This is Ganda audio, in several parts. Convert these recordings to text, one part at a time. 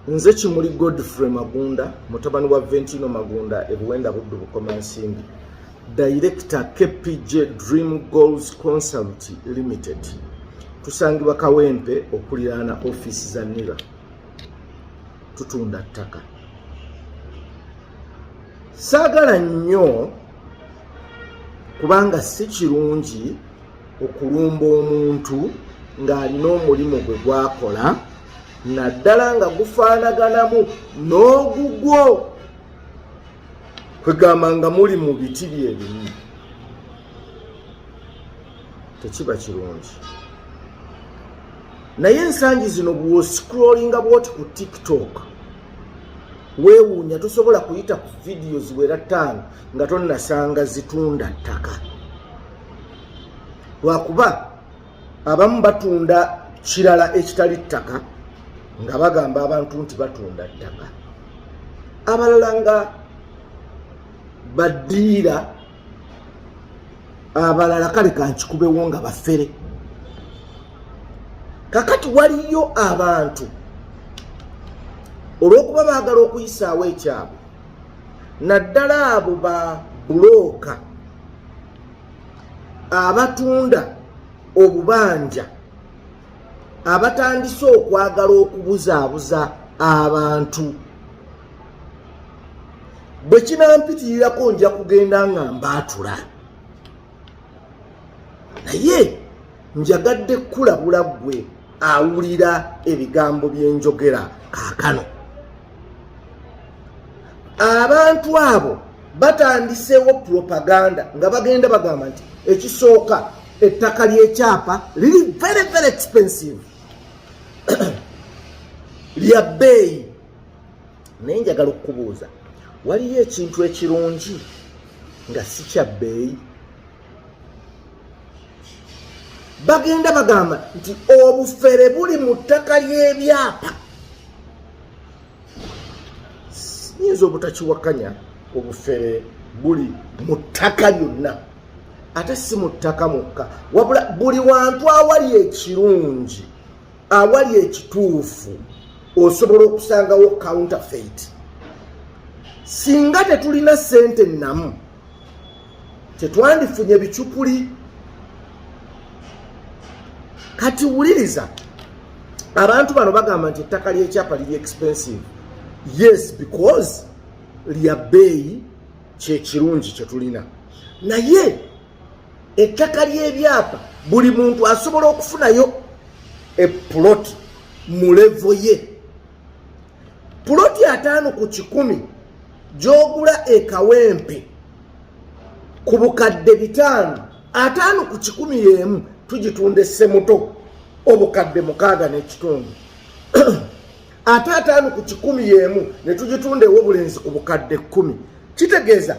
Nze Kimuli Godfrey Magunda, mutabani wa Ventino Magunda, Ebuwenda Buddu Bukoma Nsimbi, Director KPJ Dream Goals Consult Limited. Tusangibwa Kawempe okuliraana office za NIRA. Tutunda ttaka. Saagala nnyo kubanga si kirungi okulumba omuntu ng'alina omulimu gwe gwakola naddala nga gufaanaganamu n'ogugwo kwegamba nga muli mu biti byebimu. Tekiba kirungi. Naye ensangi zino bw'oscrollinga bw'oti ku TikTok weewuunya tosobola kuyita ku vidiyo ziwera 5 nga tonnasanga zitunda ttaka. Lwakuba abamu batunda kirala ekitali ttaka nga bagamba abantu nti batunda ttaka. Abalala nga baddiira, abalala kale kankikubewo nga bafere. Kakati waliyo abantu olw'okuba baagala okuyisaawo ekyabwe naddala abo ba bulooka abatunda obubanja abatandise okwagala okubuzaabuza abantu. Bwe kinampitirirako nja kugenda nga mbaatula, naye njagadde kulabula ggwe awulira ebigambo byenjogera kaakano. Abantu abo batandiseewo propaganda nga bagenda bagamba nti ekisooka ettaka ly'ekyapa liri very very expensive lya bbeeyi. Naye njagala okukubuuza, waliyo ekintu ekirungi nga si kya bbeeyi? Bagenda bagamba nti obufere buli mu ttaka ly'ebyapa. Nyinza obutakiwakanya, obufere buli mu ttaka lyonna, ate si mu ttaka mukka, wabula buli wantu awali ekirungi, awali ekituufu osobola okusangawo counterfeit. Singa tetulina ssente nnamu tetwandifunye bicupuli. Kati wuliriza, abantu bano bagamba nti ettaka ly'ekyapa liri expensive. Yes, because lya bbeeyi kyekirungi kye tulina. Naye ettaka ly'ebyapa buli muntu asobola okufunayo epuloti mu levo ye. Puloti 5 ku 100 gy'ogula ekawempe ku bukadde 5, 5 ku 100 y'emu tugitunda essemuto obukadde 6.5. Ate 5 ku 100 y'emu ne tugitunda ew'obulenzi ku bukadde 10. Kitegeeza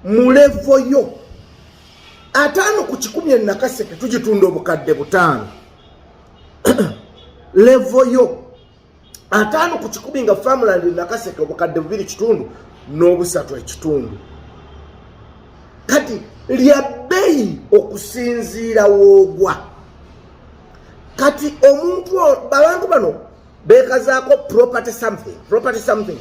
mu levo yo 5 ku 100 Nakaseke tugitunda obukadde 5. Levo yo 5 ku 100 nga Farmland Nakaseke obukadde 2.5 n'obusatu. Kati lya bbeeyi okusinziira woogwa. Kati omuntu abantu bano beekazaako property something.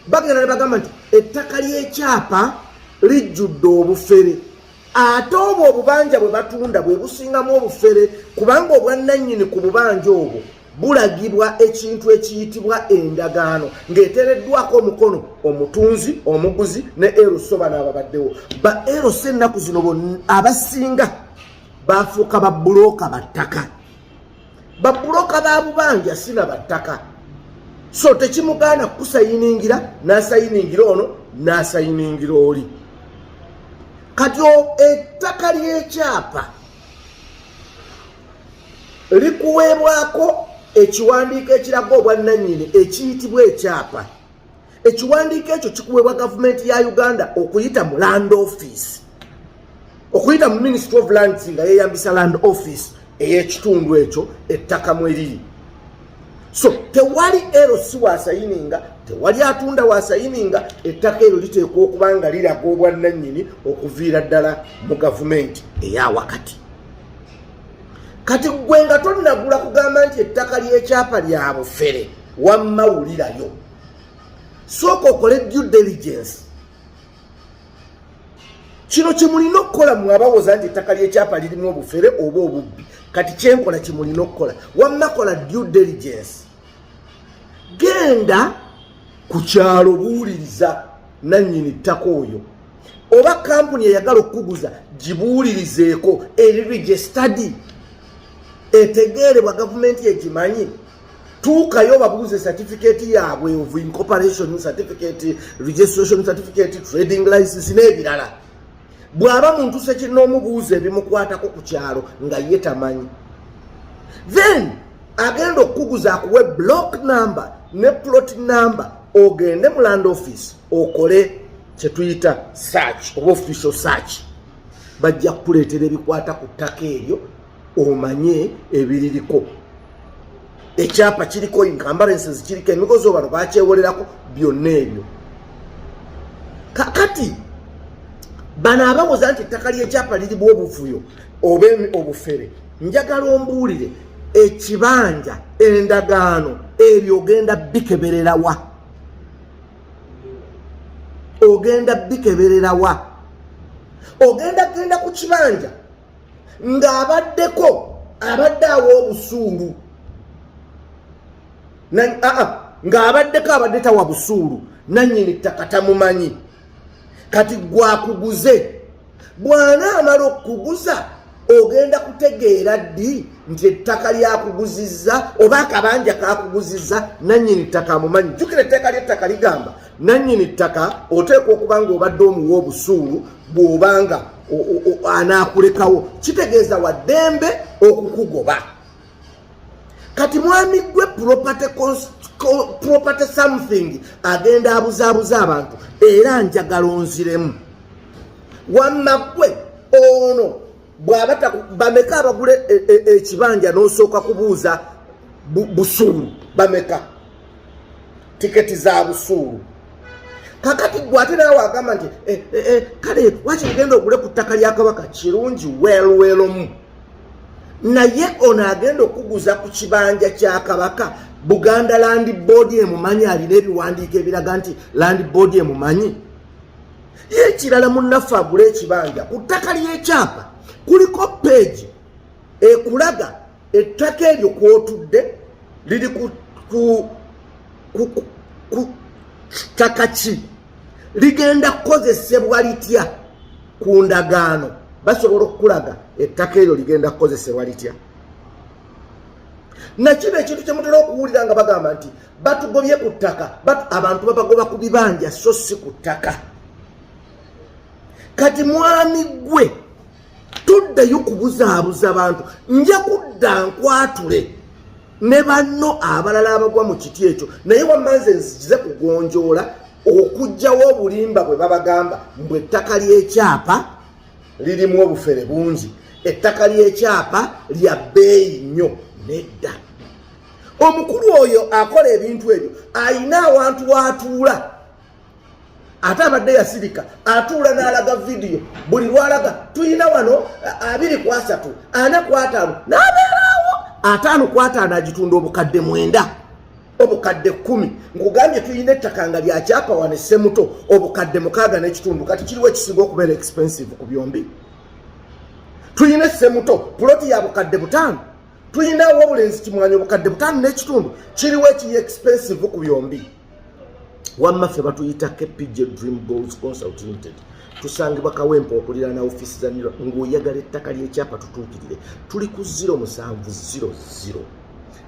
Bagenda ne bagamba nti ettaka ly'ekyapa lijjudde obufere. Ate obwo obubanja bwe batunda bwe busingamu obufere, kubanga obwannannyini ku bubanja obwo bulagibwa ekintu ekiyitibwa endagaano ng'eteereddwako omukono omutunzi, omuguzi ne eroso bano ababaddewo. Ba eroso ennaku zino abasinga bafuuka babbulooka battaka. Babbulooka ba bubanja sina battaka. So tekimugaana kusayiningira, n'asayiningira ono n'asayiningira oli. Kati ettaka ly'ekyapa likuweebwako ekiwandiiko ekiraga obwannannyini ekiyitibwa ekyapa. Ekiwandiiko ekyo kikuweebwa gavumenti ya Uganda okuyita mu Land Office, okuyita mu Ministry of Lands nga yeeyambisa Land Office ey'ekitundu ekyo ettaka mwe liri. So tewali erosi waasayininga, tewali atunda waasayininga, ettaka eryo liteekwa okuba nga liraga obwannannyini okuviira ddala mu gavumenti eya wakati. Kati gwe nga tonnagula kugamba nti ettaka ly'ekyapa lya bufere wammawulirayo sooka okole due diligence. Kino kyemulina okukola mmwe abawoza nti ettaka ly'ekyapa lirimu obufere oba obubbi, kati kyenkola kyemulina okukola wamma kola due diligence. Genda ku kyalo buuliriza nannyini ttaka oyo oba kampuni eyagala okukuguza gibuulirizeeko eri registered etegeerebwa gavumenti egimanyi. Tuukayo babuuze certificate yaabwe of incorporation certificate, registration certificate, trading license n'ebirala. Bw'aba muntu sekirina omubuuza ebimukwatako ku kyalo nga ye tamanyi, then agenda okukuguza akuwe block number ne plot number, ogende mu land office okole kyetuyita search oba official search. Bajja kukuleetera ebikwata ku ttaka eryo omanye ebiririko. Ekyapa kiriko encumbrances, kiriko emigozo bano bakyewolerako, byonna ebyo. Kakati bano abawoza nti ettaka ly'ekyapa lirimu obuvuyo oba obufere, njagala ombuulire ekibanja endagaano ebyo ogenda bikeberera wa? Ogenda bikeberera wa? Ogenda genda ku kibanja ng'abaddeko abadde awo obusuulu ng'abaddeko abadde tawa busuulu, nannyini ttaka tamumanyi, kati gwakuguze. Bw'anaamala okukuguza ogenda kutegeera ddi nti ettaka lyakuguzizza oba akabanja kakuguzizza, nannyini ttaka amumanyi. Jjukira etteeka ly'ettaka ligamba nannyini ttaka oteekwa okuba nga obadde omuwa obusuulu bw'obanga anaakulekawo, kitegeeza wa ddembe okukugoba. Kati mwami gwe property something agenda abuzaabuza abantu era njagala onziremu. Wamma gwe ono bw'aba bameka abagule ekibanja n'osooka kubuuza busuulu, bameka tiketi za busuulu. Kakati gwe ate naawe agamba nti kale waki ngenda ogule ku ttaka lya Kabaka, kirungi weeruweeromu. Naye ono agenda okuguza ku kibanja kya Kabaka, Buganda Land Board emumanyi, alina ebiwandiiko ebiraga nti Land Board emumanyi. Ye kirala munnaffe agula ekibanja ku ttaka ly'ekyapa kuliko page ekulaga ettaka eryo kwotudde liri ku ttaka ki, ligenda kukozesebwa litya ku ndagaano. Basobola okulaga ettaka eryo ligenda kukozesebwa litya. Nakino ekintu kyemutera okuwulira nga bagamba nti batugobye ku ttaka, abantu babagoba ku bibanja so si ku ttaka. Kati mwami gwe tuddayo kubuzaabuza abantu, nja kudda nkwatule ne banno abalala abagwa mu kiti ekyo, naye wammanze nzikize kugonjoola okugjawo obulimba bwe babagamba mbwe ettaka ly'ekyapa lirimu obufere bungi, ettaka ly'ekyapa lya bbeeyi nnyo. Nedda. Omukulu oyo akola ebintu ebyo ayina awantu waatuula, ate abadde yasirika atuula n'alaga vidiyo, buli lwalaga tuyina wano 2/3 4/5 n'abeeraawo 5/5 agitunda obukadde 9 obukadde 10. Nkugambye tuyina ettaka nga lya kyapa wano Ssemuto obukadde 6 n'ekitundu, kati kiriwo ekisinga okubeera expensive ku byombi. Tuyina Ssemuto puloti ya bukadde 5, tuyinawo obulenzi Kimwanyi obukadde 5 n'ekitundu, kiriwo ekiri expensive ku byombi. Wamma ffe batuyita KPJ Dream Goals Consult Limited, tusangibwa Kawempe okuliraana ofiisi za Nira. Ng'oyagala ettaka ly'ekyapa tutuukirire, tuli ku 0700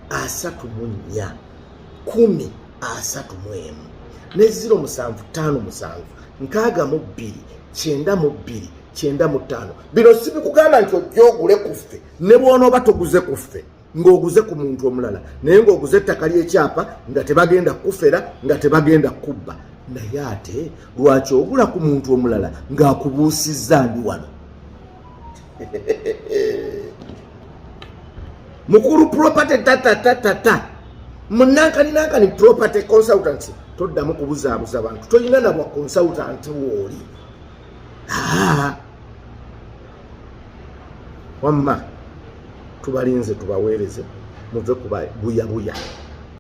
34 10 ne 0757 62 92 95. Bino si bikugamba nti ojja ogule ku ffe, ne bw'onooba toguze ku ffe ng'oguze ku muntu omulala, naye ng'oguze ettaka ly'ekyapa nga tebagenda kufera, nga tebagenda kubba. Naye ate lwaki ogula ku muntu omulala ng'akubuusizza ndi wano? Mukulu property tata munankani property consultancy, toddamu kubuzaabuza abantu, toyina na bwa consultant wooli. Wamma tubalinze tubaweereze muve ku buyabuya.